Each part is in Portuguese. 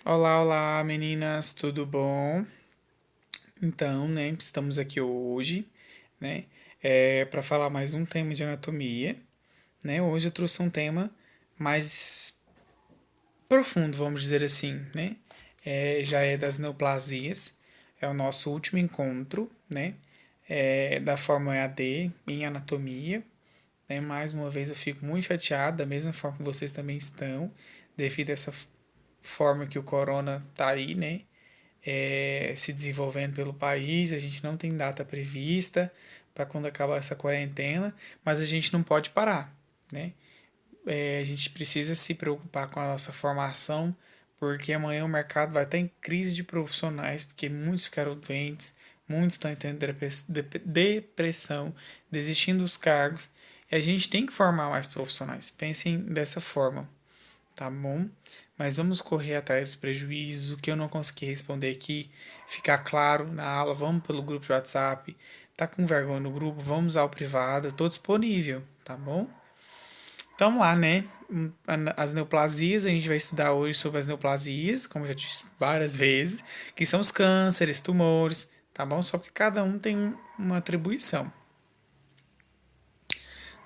Olá, olá, meninas, tudo bom? Então, né, estamos aqui hoje, né, para falar mais um tema de anatomia, né? Hoje eu trouxe um tema mais profundo, vamos dizer assim, né? Já é das neoplasias, é o nosso último encontro, né? Da forma EAD em anatomia, né? Mais uma vez eu fico muito chateado, da mesma forma que vocês também estão, devido a essa forma que o corona tá aí, né? Se desenvolvendo pelo país. A gente não tem data prevista para quando acabar essa quarentena, mas a gente não pode parar, né? A gente precisa se preocupar com a nossa formação, porque amanhã o mercado vai estar em crise de profissionais, porque muitos ficaram doentes, muitos estão entrando em depressão, desistindo dos cargos, e a gente tem que formar mais profissionais. Pensem dessa forma, tá bom? Mas vamos correr atrás dos prejuízos. O que eu não consegui responder aqui, ficar claro na aula, vamos pelo grupo de WhatsApp. Tá com vergonha no grupo, vamos ao privado, eu tô disponível, tá bom? Então lá, né? As neoplasias, a gente vai estudar hoje sobre as neoplasias, como eu já disse várias vezes, que são os cânceres, tumores, tá bom? Só que cada um tem uma atribuição.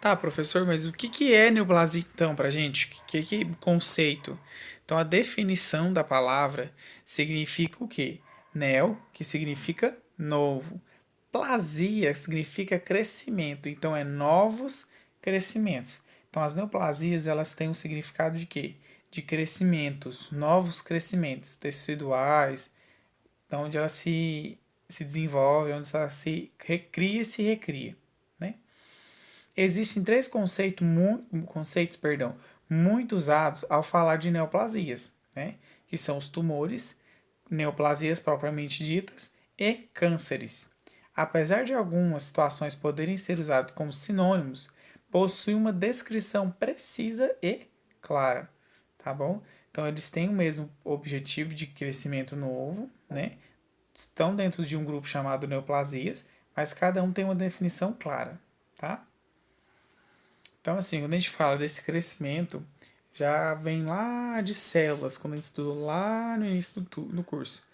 Tá, professor, mas o que é neoplasia então pra gente? Que conceito? Então a definição da palavra significa o quê? Neo, que significa novo. Plasia significa crescimento, então é novos crescimentos. Então as neoplasias, elas têm um significado de quê? De crescimentos, novos crescimentos teciduais, onde ela se desenvolve, onde ela se recria e se recria, né? Existem três conceitos, muito usados ao falar de neoplasias, né? Que são os tumores, neoplasias propriamente ditas e cânceres. Apesar de algumas situações poderem ser usados como sinônimos, possui uma descrição precisa e clara, tá bom? Então eles têm o mesmo objetivo de crescimento novo, né? Estão dentro de um grupo chamado neoplasias, mas cada um tem uma definição clara, tá? Então, assim, quando a gente fala desse crescimento, já vem lá de células, quando a gente estudou lá no início do curso,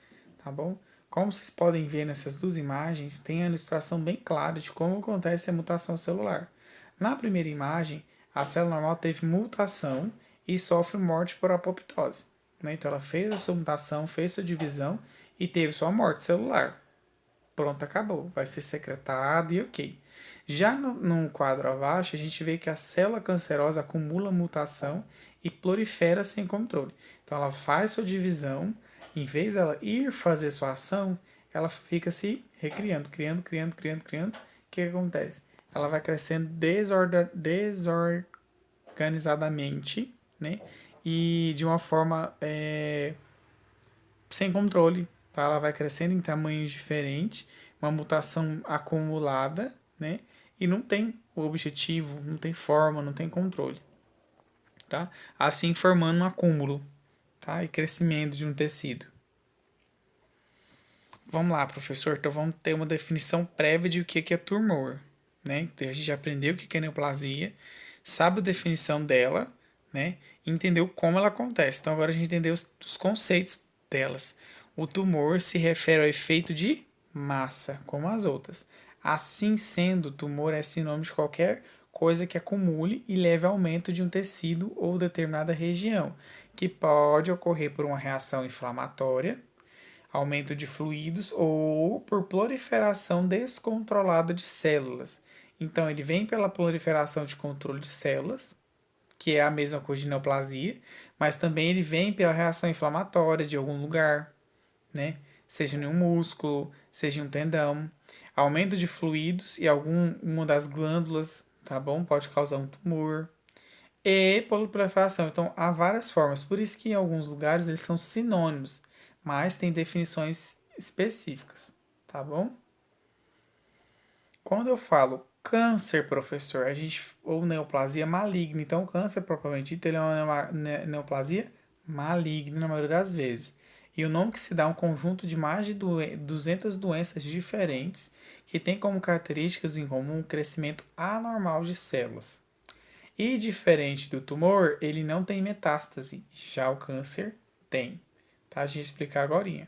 tá bom? Como vocês podem ver nessas duas imagens, tem a ilustração bem clara de como acontece a mutação celular. Na primeira imagem, a célula normal teve mutação e sofre morte por apoptose, né? Então, ela fez a sua mutação, fez sua divisão e teve sua morte celular. Pronto, acabou. Vai ser secretado e ok. Já no quadro abaixo, a gente vê que a célula cancerosa acumula mutação e prolifera sem controle. Então, ela faz sua divisão, em vez dela ir fazer sua ação, ela fica se recriando, criando. O que acontece? Ela vai crescendo desorganizadamente, né? E de uma forma sem controle, tá? Ela vai crescendo em tamanhos diferentes, uma mutação acumulada, né? E não tem o objetivo, não tem forma, não tem controle, tá? Assim formando um acúmulo, tá? E crescimento de um tecido. Vamos lá, professor. Então vamos ter uma definição prévia de o que é tumor, né? A gente já aprendeu o que é neoplasia, sabe a definição dela, né? E entendeu como ela acontece. Então agora a gente entendeu os conceitos delas. O tumor se refere ao efeito de massa, como as outras. Assim sendo, o tumor é sinônimo de qualquer coisa que acumule e leve ao aumento de um tecido ou determinada região, que pode ocorrer por uma reação inflamatória, aumento de fluidos ou por proliferação descontrolada de células. Então, ele vem pela proliferação de controle de células, que é a mesma coisa de neoplasia, mas também ele vem pela reação inflamatória de algum lugar, né? Seja em um músculo, seja em um tendão. Aumento de fluidos e alguma das glândulas, tá bom? Pode causar um tumor. E proliferação. Então, há várias formas. Por isso que em alguns lugares eles são sinônimos, mas tem definições específicas, tá bom? Quando eu falo câncer, professor, a gente ou neoplasia maligna. Então, o câncer propriamente dito, ele é uma neoplasia maligna na maioria das vezes. E o nome que se dá a um conjunto de mais de 200 doenças diferentes que têm como características em comum o crescimento anormal de células. E diferente do tumor, ele não tem metástase, já o câncer tem, tá? A gente explicar agorinha.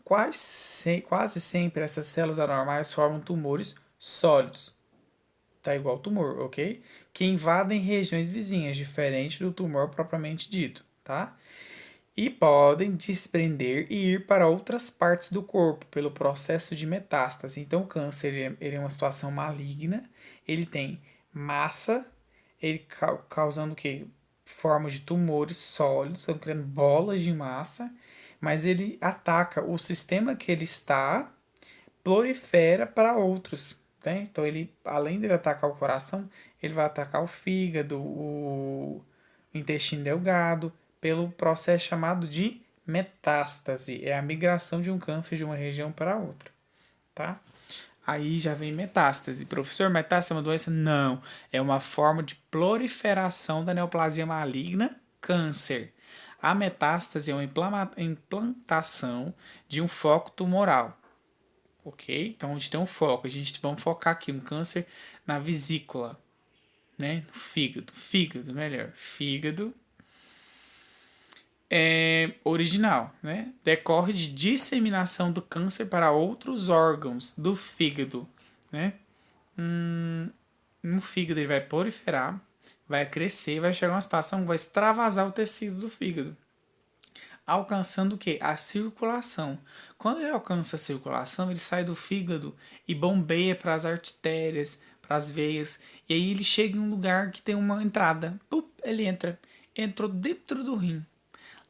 Quase sempre essas células anormais formam tumores sólidos, tá igual tumor, ok? Que invadem regiões vizinhas, diferente do tumor propriamente dito, tá? E podem desprender e ir para outras partes do corpo pelo processo de metástase. Então, o câncer ele é uma situação maligna, ele tem massa, ele causando o quê? Forma de tumores sólidos, estão criando bolas de massa, mas ele ataca o sistema que ele está, prolifera para outros. Né? Então, ele, além de atacar o coração, ele vai atacar o fígado, o intestino delgado, pelo processo chamado de metástase. É a migração de um câncer de uma região para outra. Tá? Aí já vem metástase. Professor, metástase é uma doença? Não. É uma forma de proliferação da neoplasia maligna, câncer. A metástase é uma implantação de um foco tumoral. Ok? Então, onde tem um foco, a gente vamos focar aqui um câncer na vesícula, né? No fígado, melhor. Fígado é original, né? Decorre de disseminação do câncer para outros órgãos do fígado, né? No fígado ele vai proliferar, vai crescer, vai chegar a uma situação que vai extravasar o tecido do fígado, alcançando o quê? A circulação. Quando ele alcança a circulação, ele sai do fígado e bombeia para as artérias, para as veias, e aí ele chega em um lugar que tem uma entrada. Pup, ele entrou dentro do rim.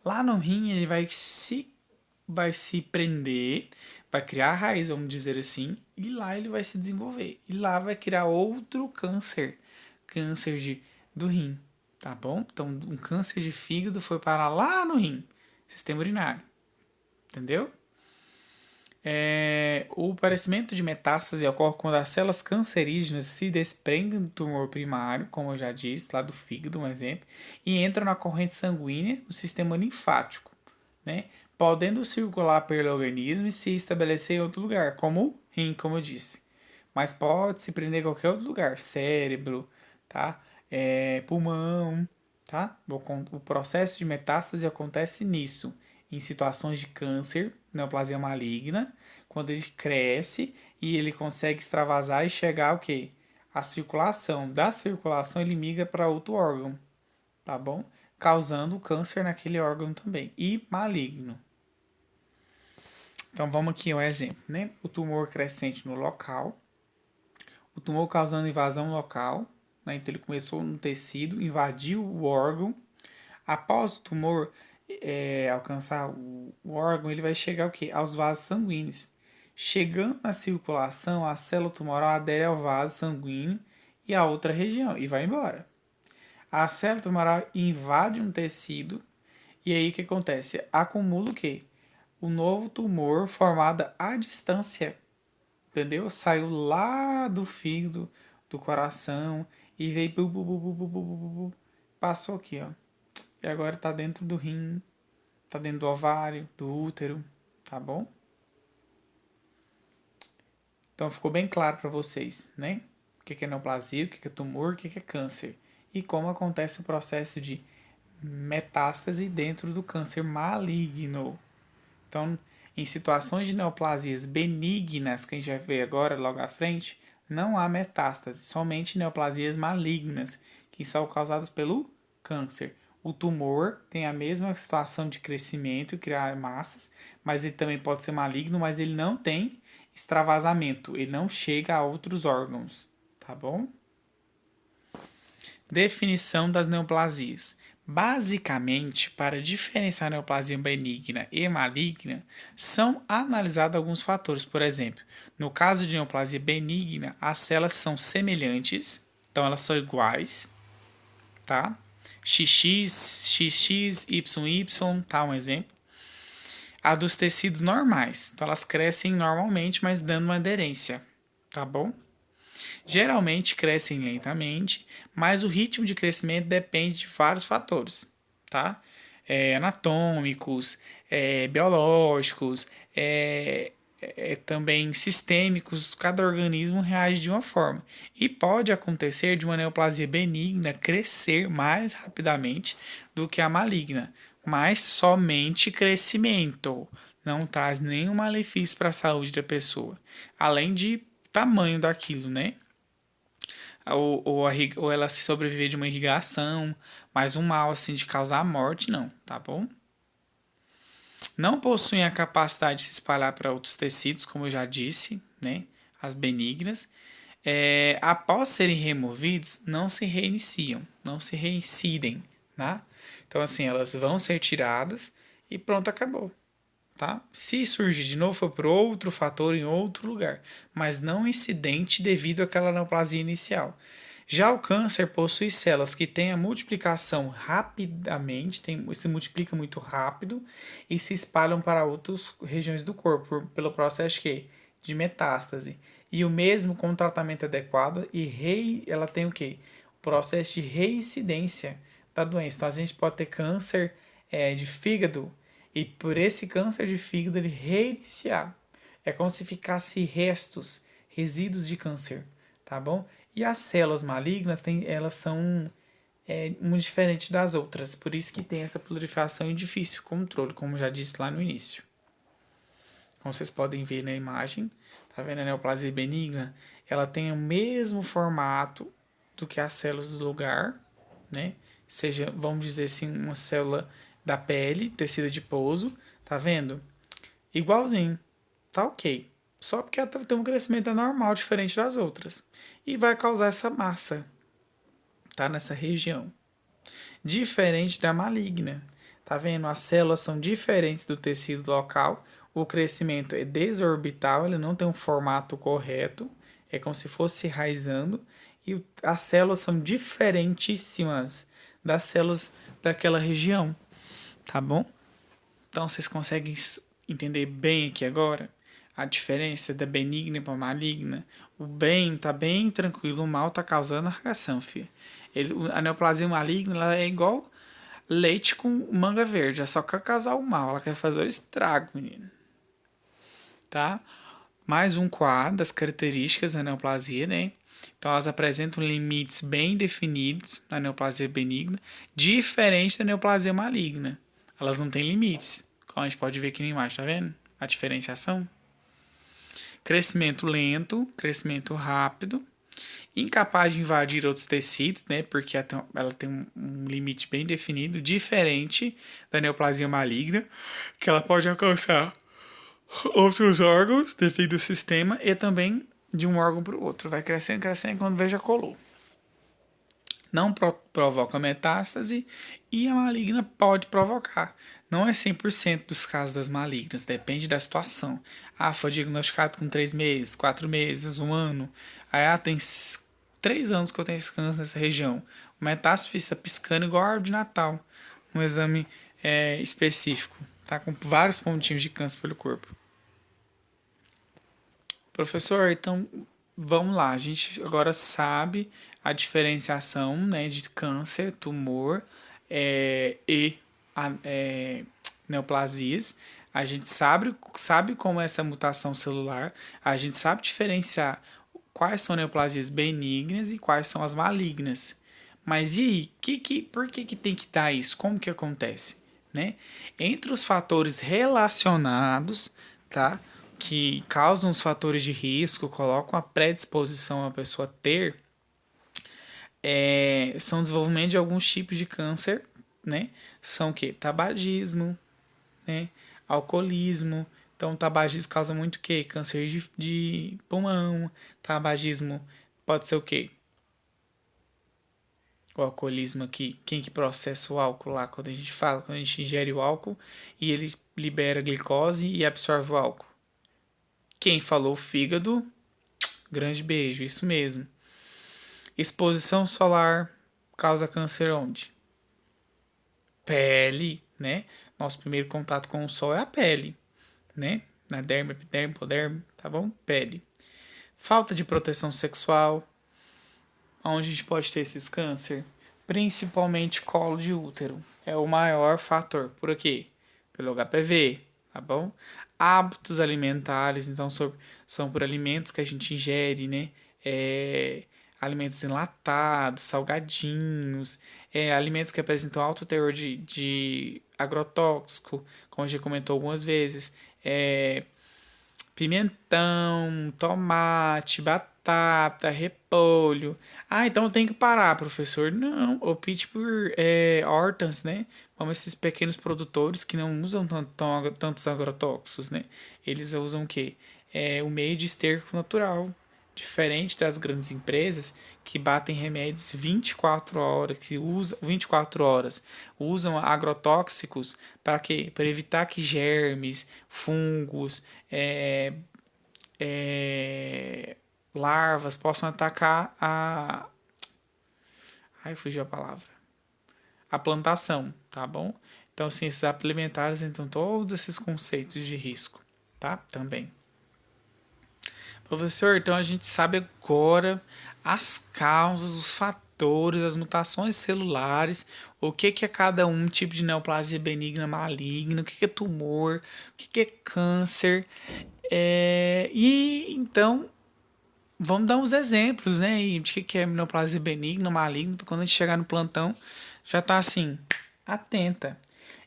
Lá no rim ele vai se prender, vai criar a raiz, vamos dizer assim, e lá ele vai se desenvolver. E lá vai criar outro câncer, do rim, tá bom? Então, um câncer de fígado foi parar lá no rim, sistema urinário, entendeu? O aparecimento de metástase ocorre quando as células cancerígenas se desprendem do tumor primário, como eu já disse, lá do fígado, um exemplo, e entram na corrente sanguínea do sistema linfático, né? Podendo circular pelo organismo e se estabelecer em outro lugar, como o rim, como eu disse. Mas pode se prender em qualquer outro lugar, cérebro, tá? Pulmão, tá? O processo de metástase acontece nisso, em situações de câncer, neoplasia maligna, quando ele cresce e ele consegue extravasar e chegar ao quê? A circulação. Da circulação ele migra para outro órgão, tá bom? Causando câncer naquele órgão também. E maligno. Então vamos aqui um exemplo, né? O tumor crescente no local, o tumor causando invasão local, né? Então ele começou no tecido, invadiu o órgão. Após o tumor alcançar o órgão, ele vai chegar ao quê? Aos vasos sanguíneos. Chegando na circulação, a célula tumoral adere ao vaso sanguíneo e a outra região e vai embora. A célula tumoral invade um tecido e aí o que acontece? Acumula o quê? O novo tumor formado à distância, entendeu? Saiu lá do fígado, do coração e veio passou aqui, ó. E agora tá dentro do rim, tá dentro do ovário, do útero, tá bom? Então ficou bem claro para vocês, né? O que é neoplasia, o que é tumor, o que é câncer e como acontece o processo de metástase dentro do câncer maligno. Então, em situações de neoplasias benignas, que a gente vai ver agora logo à frente, não há metástase, somente neoplasias malignas, que são causadas pelo câncer. O tumor tem a mesma situação de crescimento e criar massas, mas ele também pode ser maligno, mas ele não tem extravasamento, ele não chega a outros órgãos, tá bom? Definição das neoplasias. Basicamente, para diferenciar a neoplasia benigna e maligna, são analisados alguns fatores. Por exemplo, no caso de neoplasia benigna, as células são semelhantes, então elas são iguais, tá? XX, YY, tá? Um exemplo. A dos tecidos normais, então elas crescem normalmente, mas dando uma aderência, tá bom? Geralmente crescem lentamente, mas o ritmo de crescimento depende de vários fatores, tá? Anatômicos, biológicos, também sistêmicos, cada organismo reage de uma forma. E pode acontecer de uma neoplasia benigna crescer mais rapidamente do que a maligna. mas somente crescimento. Não traz nenhum malefício para a saúde da pessoa. Além de tamanho daquilo, né? Ou ela sobreviver de uma irrigação, mas um mal assim de causar morte, não, tá bom? Não possuem a capacidade de se espalhar para outros tecidos, como eu já disse, né? As benignas. Após serem removidos, não se reiniciam, não se reincidem, tá? Então, assim, elas vão ser tiradas e pronto, acabou, tá? Se surgir de novo, foi por outro fator em outro lugar, mas não incidente devido àquela neoplasia inicial. Já o câncer possui células que têm a multiplicação rapidamente, se multiplica muito rápido e se espalham para outras regiões do corpo pelo processo de metástase. E o mesmo com o tratamento adequado ela tem o que? O processo de reincidência da doença. Então a gente pode ter câncer de fígado e por esse câncer de fígado ele reiniciar. É como se ficasse resíduos de câncer, tá bom? E as células malignas, elas são muito diferentes das outras. Por isso que tem essa proliferação e difícil controle, como já disse lá no início. Como vocês podem ver na imagem, tá vendo a neoplasia benigna? Ela tem o mesmo formato do que as células do lugar, né? Seja, vamos dizer assim, uma célula da pele, tecido adiposo, tá vendo? Igualzinho, tá ok. Só porque ela tem um crescimento anormal, diferente das outras. E vai causar essa massa, tá? Nessa região. Diferente da maligna. Tá vendo? As células são diferentes do tecido local. O crescimento é desorbital, ele não tem um formato correto. É como se fosse raizando. E as células são diferentíssimas das células daquela região. Tá bom? Então vocês conseguem entender bem aqui agora a diferença da benigna para maligna. O bem tá bem tranquilo, o mal tá causando arração, filho. A neoplasia maligna ela é igual leite com manga verde, é só quer causar o mal, ela quer fazer o estrago, menino. Tá? Mais um quadro das características da neoplasia, né? Então elas apresentam limites bem definidos na neoplasia benigna, diferente da neoplasia maligna. Elas não têm limites, como a gente pode ver aqui na imagem, tá vendo? A diferenciação. Crescimento lento, crescimento rápido, incapaz de invadir outros tecidos, né? Porque ela tem um limite bem definido, diferente da neoplasia maligna, que ela pode alcançar outros órgãos devido ao sistema e também de um órgão para o outro. Vai crescendo, crescendo, quando veja colou. Não provoca metástase e a maligna pode provocar. Não é 100% dos casos das malignas, depende da situação. Foi diagnosticado com 3 meses, 4 meses, 1 ano. Aí, tem 3 anos que eu tenho esse câncer nessa região. O metástase está piscando igual a árvore de Natal. Um exame específico, tá? Com vários pontinhos de câncer pelo corpo. Professor, então vamos lá. A gente agora sabe a diferenciação, né, de câncer, tumor e neoplasias. A gente sabe como é essa mutação celular. A gente sabe diferenciar quais são neoplasias benignas e quais são as malignas. Mas e aí, por que tem que dar isso? Como que acontece? Né? Entre os fatores relacionados, tá? Que causam os fatores de risco, colocam a predisposição a pessoa ter, são o desenvolvimento de alguns tipos de câncer, né? São o que? Tabagismo, né? Alcoolismo. Então, tabagismo causa muito o quê? Câncer de pulmão. Tabagismo pode ser o quê? O alcoolismo aqui. Quem que processa o álcool lá? Quando a gente ingere o álcool e ele libera glicose e absorve o álcool. Quem falou fígado, grande beijo, isso mesmo. Exposição solar causa câncer onde? Pele, né? Nosso primeiro contato com o sol é a pele, né? Na derma, epiderme, hipoderme, tá bom? Pele. Falta de proteção sexual. Onde a gente pode ter esses câncer? Principalmente colo de útero. É o maior fator. Por quê? Pelo HPV, tá bom? Hábitos alimentares, então são por alimentos que a gente ingere, né? Alimentos enlatados, salgadinhos, alimentos que apresentam alto teor de agrotóxico, como a gente comentou algumas vezes, pimentão, tomate, batata, repolho. Ah, então eu tenho que parar, professor. Não, opte por hortans, né? Como esses pequenos produtores que não usam tantos agrotóxicos, né? Eles usam o quê? O meio de esterco natural. Diferente das grandes empresas que batem remédios 24 horas, que usam 24 horas, usam agrotóxicos para quê? Para evitar que germes, fungos, é, larvas possam atacar a. Ai, fugiu a palavra. A plantação, tá bom? Então, ciências alimentares entram todos esses conceitos de risco, tá? Também. Professor, então a gente sabe agora as causas, os fatores, as mutações celulares, o que é cada um tipo de neoplasia benigna maligna, o que é tumor, o que é câncer. E então vamos dar uns exemplos, né? De que é neoplasia benigna, maligna, para quando a gente chegar no plantão já tá assim, atenta.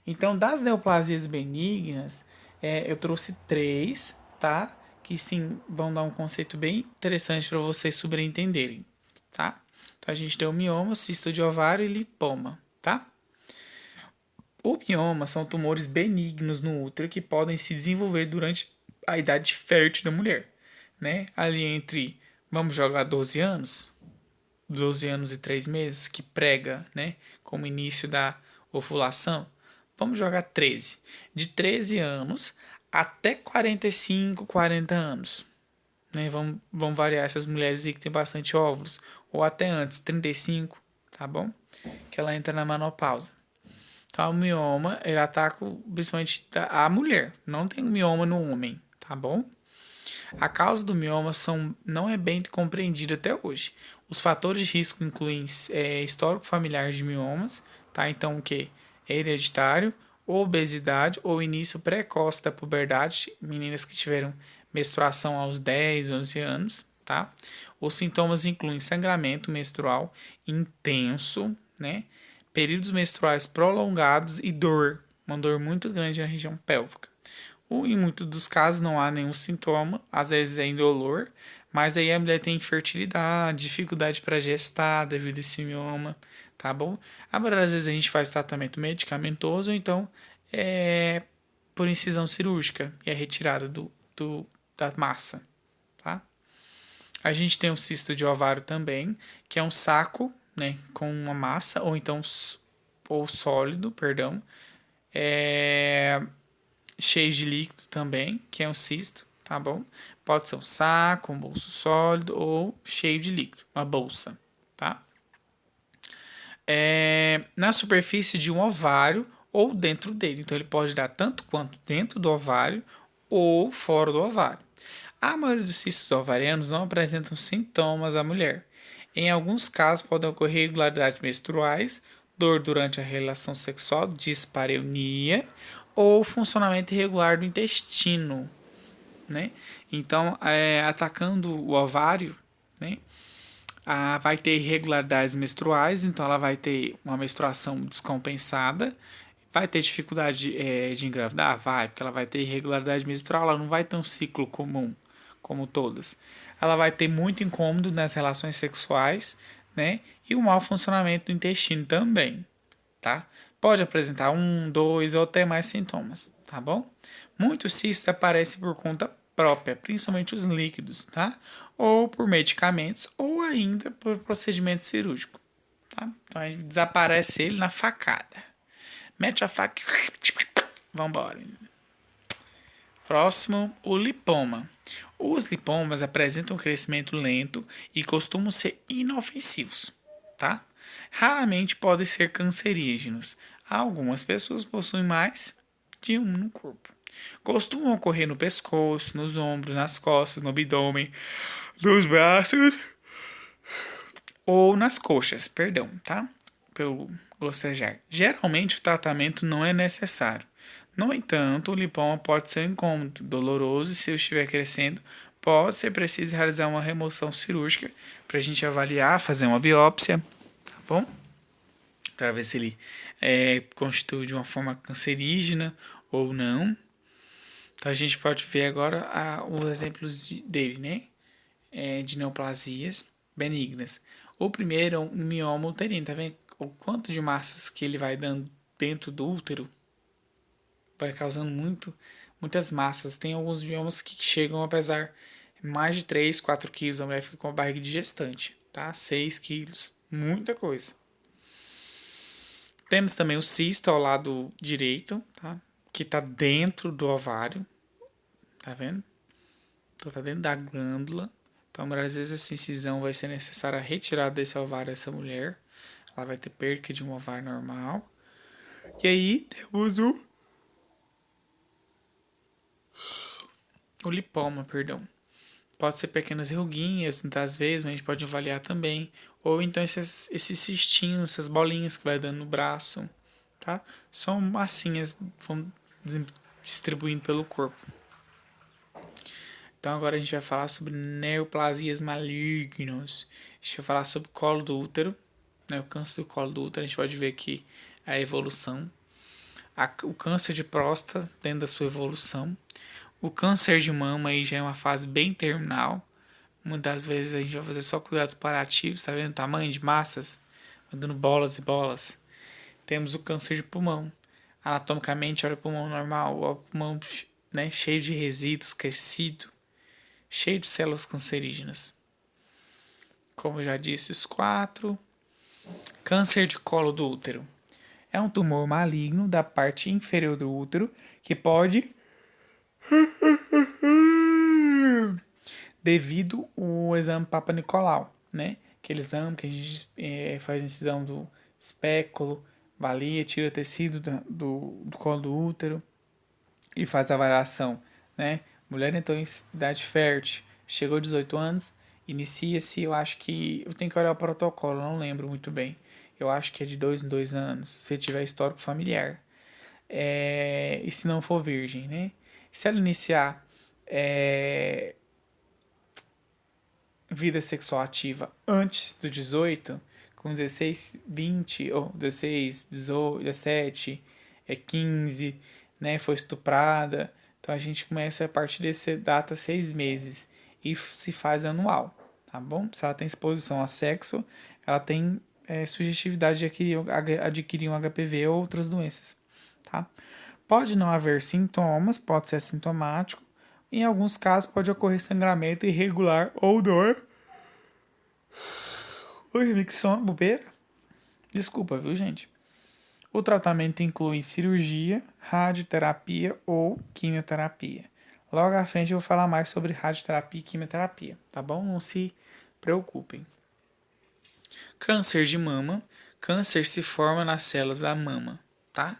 Então, das neoplasias benignas, eu trouxe três, tá? Que sim vão dar um conceito bem interessante para vocês sobreentenderem, tá? Então, a gente tem o mioma, cisto de ovário e lipoma, tá? O mioma são tumores benignos no útero que podem se desenvolver durante a idade fértil da mulher, né? Ali entre, vamos jogar 12 anos, 12 anos e 3 meses, que prega, né, como início da ovulação. Vamos jogar 13. De 13 anos até 45, 40 anos. Né? Vamos variar essas mulheres aí que tem bastante óvulos. Ou até antes, 35, tá bom? Que ela entra na menopausa. Então, o mioma, ele ataca principalmente a mulher. Não tem mioma no homem, tá bom? A causa do mioma não é bem compreendida até hoje. Os fatores de risco incluem histórico familiar de miomas, tá? Então, o que? É hereditário, obesidade ou início precoce da puberdade, meninas que tiveram menstruação aos 10, 11 anos, tá? Os sintomas incluem sangramento menstrual intenso, né? Períodos menstruais prolongados e dor, uma dor muito grande na região pélvica. Ou em muitos dos casos não há nenhum sintoma, às vezes é indolor, mas aí a mulher tem infertilidade, dificuldade para gestar devido a esse mioma, tá bom? Agora, às vezes a gente faz tratamento medicamentoso, ou então é por incisão cirúrgica e a retirada da massa, tá? A gente tem o cisto de ovário também, que é um saco, né, com uma massa, ou então ou sólido, perdão, cheio de líquido também, que é um cisto, tá bom? Pode ser um saco, um bolso sólido ou cheio de líquido, uma bolsa, tá? Na superfície de um ovário ou dentro dele. Então ele pode dar tanto quanto dentro do ovário ou fora do ovário. A maioria dos cistos ovarianos não apresentam sintomas à mulher. Em alguns casos podem ocorrer irregularidades menstruais, dor durante a relação sexual, dispareunia ou funcionamento irregular do intestino, né? Então, atacando o ovário, né? Vai ter irregularidades menstruais, então ela vai ter uma menstruação descompensada, vai ter dificuldade de engravidar? Vai, porque ela vai ter irregularidade menstrual, ela não vai ter um ciclo comum, como todas. Ela vai ter muito incômodo nas relações sexuais, né? E o mau funcionamento do intestino também, tá? Pode apresentar um, dois ou até mais sintomas, tá bom? Muitos cistos aparecem por conta própria, principalmente os líquidos, tá? Ou por medicamentos, ou ainda por procedimento cirúrgico, tá? Então a gente desaparece ele na facada. Mete a faca. Vambora. Próximo, o lipoma. Os lipomas apresentam um crescimento lento e costumam ser inofensivos, tá? Raramente podem ser cancerígenos. Algumas pessoas possuem mais de um no corpo. Costumam ocorrer no pescoço, nos ombros, nas costas, no abdômen, nos braços ou nas coxas, perdão, tá? Pelo bocejar. Geralmente o tratamento não é necessário. No entanto, o lipoma pode ser incômodo, doloroso e se eu estiver crescendo, pode ser preciso realizar uma remoção cirúrgica para a gente avaliar, fazer uma biópsia, tá bom? para ver se ele constitui de uma forma cancerígena ou não. Então a gente pode ver agora os exemplos dele, né? De neoplasias benignas. O primeiro é um mioma uterino, tá vendo? O quanto de massas que ele vai dando dentro do útero vai causando muitas massas. Tem alguns miomas que chegam a pesar mais de 3, 4 quilos. A mulher fica com a barriga de gestante, tá? 6 quilos. Muita coisa. Temos também o cisto ao lado direito, tá? Que tá dentro do ovário. Tá vendo? Então tá dentro da glândula. Então, às vezes, essa incisão vai ser necessária retirar desse ovário dessa mulher. Ela vai ter perca de um ovário normal. E aí temos o lipoma, perdão. Pode ser pequenas ruguinhas, muitas vezes, mas a gente pode avaliar também. Ou então esses cistinhos, essas bolinhas que vai dando no braço, tá? São massinhas, vão distribuindo pelo corpo. Então agora a gente vai falar sobre neoplasias malignas. A gente vai falar sobre o colo do útero, né? O câncer do colo do útero. A gente pode ver aqui a evolução. O câncer de próstata dentro da sua evolução. O câncer de mama aí já é uma fase bem terminal. Muitas vezes a gente vai fazer só cuidados paliativos, tá vendo o tamanho de massas? Dando bolas e bolas. Temos o câncer de pulmão. Anatomicamente, olha o pulmão normal, o pulmão, né, cheio de resíduos, crescido, cheio de células cancerígenas. Como eu já disse, os 4. Câncer de colo do útero. É um tumor maligno da parte inferior do útero que pode devido ao exame Papa Nicolau, né? Aquele exame que a gente faz incisão do espéculo, avalia, tira tecido do colo do útero e faz a avaliação, né? Mulher então em idade fértil, chegou aos 18 anos, inicia-se, eu acho que, eu tenho que olhar o protocolo, não lembro muito bem. Eu acho que é de 2 em 2 anos, se tiver histórico familiar. E se não for virgem, né? Se ela iniciar vida sexual ativa antes do 18, com 16, 20, ou 16, 18, 17, 15, né, foi estuprada. Então a gente começa a partir dessa data 6 meses e se faz anual, tá bom? Se ela tem exposição a sexo, ela tem sugestividade de adquirir um HPV ou outras doenças, tá? Pode não haver sintomas, pode ser assintomático. Em alguns casos pode ocorrer sangramento irregular ou dor. Oi, que sono, bobeira. Desculpa, viu, gente? O tratamento inclui cirurgia, radioterapia ou quimioterapia. Logo à frente eu vou falar mais sobre radioterapia e quimioterapia, tá bom? Não se preocupem. Câncer de mama. Câncer se forma nas células da mama, tá?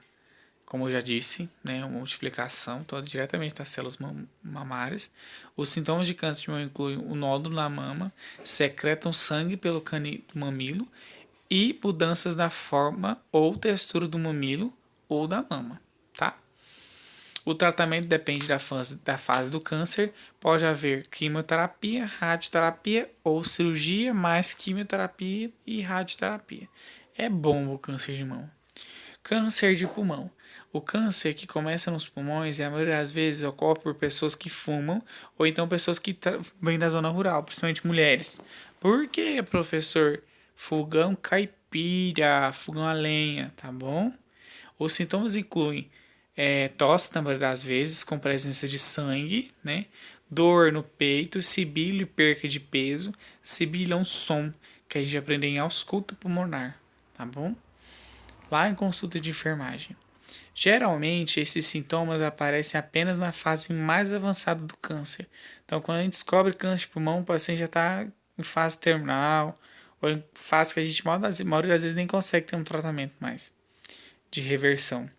Como eu já disse, né, uma multiplicação toda diretamente das células mamárias. Os sintomas de câncer de mama incluem o nódulo na mama, secretam sangue pelo canino do mamilo e mudanças da forma ou textura do mamilo ou da mama, tá? O tratamento depende da fase do câncer. Pode haver quimioterapia, radioterapia ou cirurgia mais quimioterapia e radioterapia. É bom o câncer de mama. Câncer de pulmão. O câncer que começa nos pulmões e a maioria das vezes ocorre por pessoas que fumam ou então pessoas que vêm da zona rural, principalmente mulheres. Por que, professor? Fogão caipira, fogão a lenha, tá bom? Os sintomas incluem tosse na maioria das vezes, com presença de sangue, né? Dor no peito, sibilo e perca de peso. Sibilo é um som que a gente aprende em ausculta pulmonar, tá bom? Lá em consulta de enfermagem. Geralmente, esses sintomas aparecem apenas na fase mais avançada do câncer. Então, quando a gente descobre câncer de pulmão, o paciente já está em fase terminal, ou em fase que a gente, a maioria das vezes, nem consegue ter um tratamento mais de reversão.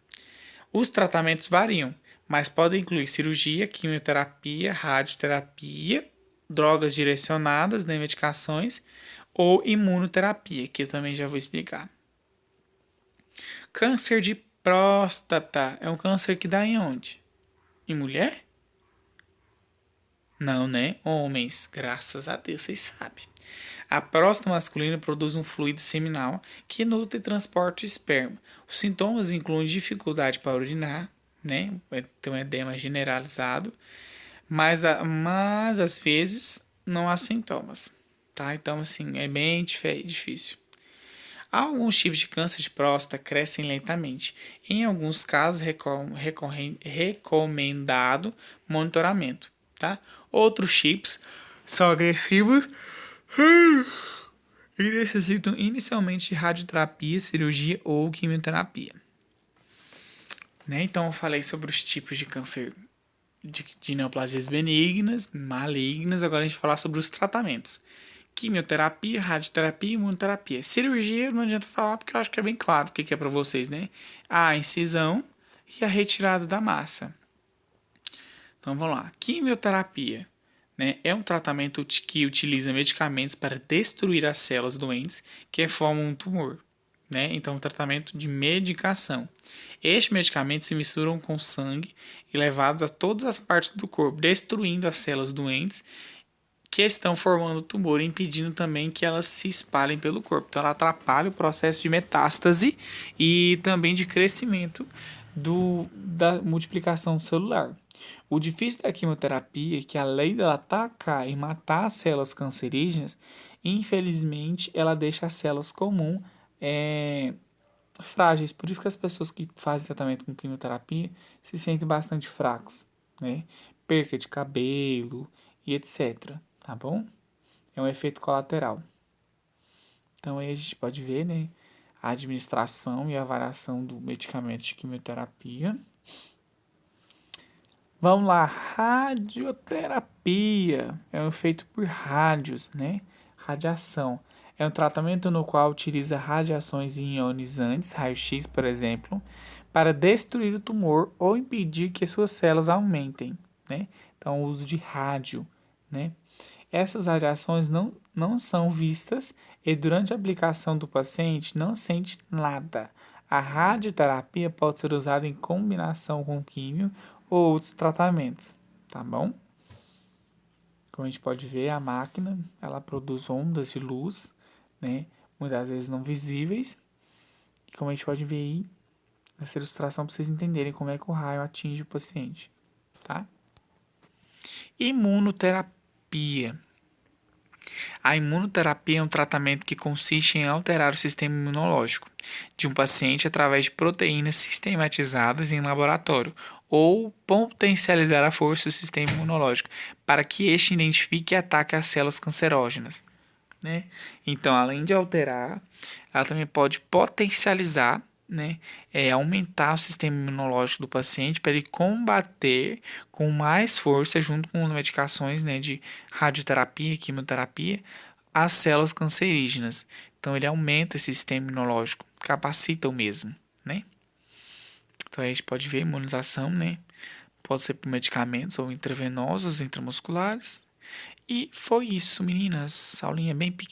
Os tratamentos variam, mas podem incluir cirurgia, quimioterapia, radioterapia, drogas direcionadas, né, medicações, ou imunoterapia, que eu também já vou explicar. Câncer de próstata é um câncer que dá em onde? Em mulher? Não, né? Homens, graças a Deus, vocês sabem. A próstata masculina produz um fluido seminal que nutre e transporta o esperma. Os sintomas incluem dificuldade para urinar, né? Tem um edema generalizado, mas às vezes não há sintomas, tá? Então, assim, é bem difícil. Alguns tipos de câncer de próstata crescem lentamente. Em alguns casos, recomendado monitoramento, tá? Outros tipos são agressivos e necessitam inicialmente de radioterapia, cirurgia ou quimioterapia. Né? Então, eu falei sobre os tipos de câncer de neoplasias benignas, malignas. Agora a gente vai falar sobre os tratamentos. Quimioterapia, radioterapia e imunoterapia. Cirurgia não adianta falar porque eu acho que é bem claro o que é para vocês, né? A incisão e a retirada da massa. Então vamos lá. Quimioterapia, né, é um tratamento que utiliza medicamentos para destruir as células doentes que formam um tumor. Né? Então, um tratamento de medicação. Estes medicamentos se misturam com sangue e levados a todas as partes do corpo, destruindo as células doentes que estão formando o tumor, impedindo também que elas se espalhem pelo corpo. Então, ela atrapalha o processo de metástase e também de crescimento da multiplicação celular. O difícil da quimioterapia é que, além dela atacar e matar as células cancerígenas, infelizmente, ela deixa as células comuns frágeis. Por isso que as pessoas que fazem tratamento com quimioterapia se sentem bastante fracos, né? Perca de cabelo e etc. Tá bom? É um efeito colateral. Então aí a gente pode ver, né, a administração e a variação do medicamento de quimioterapia. Vamos lá, radioterapia. É feito por rádios, né? Radiação. É um tratamento no qual utiliza radiações ionizantes, raio-x, por exemplo, para destruir o tumor ou impedir que suas células aumentem, né? Então, o uso de rádio, né? Essas radiações não são vistas e durante a aplicação do paciente não sente nada. A radioterapia pode ser usada em combinação com químio ou outros tratamentos, tá bom? Como a gente pode ver, a máquina, ela produz ondas de luz, né? Muitas vezes não visíveis. E como a gente pode ver aí, essa ilustração para vocês entenderem como é que o raio atinge o paciente, tá? Imunoterapia. A imunoterapia é um tratamento que consiste em alterar o sistema imunológico de um paciente através de proteínas sistematizadas em laboratório ou potencializar a força do sistema imunológico para que este identifique e ataque as células cancerógenas. Né? Então, além de alterar, ela também pode potencializar, né, aumentar o sistema imunológico do paciente para ele combater com mais força, junto com as medicações, né, de radioterapia e quimioterapia, as células cancerígenas. Então, ele aumenta esse sistema imunológico, capacita o mesmo, né? Então, a gente pode ver a imunização, né? Pode ser por medicamentos ou intravenosos, intramusculares. E foi isso, meninas. A aulinha bem pequena.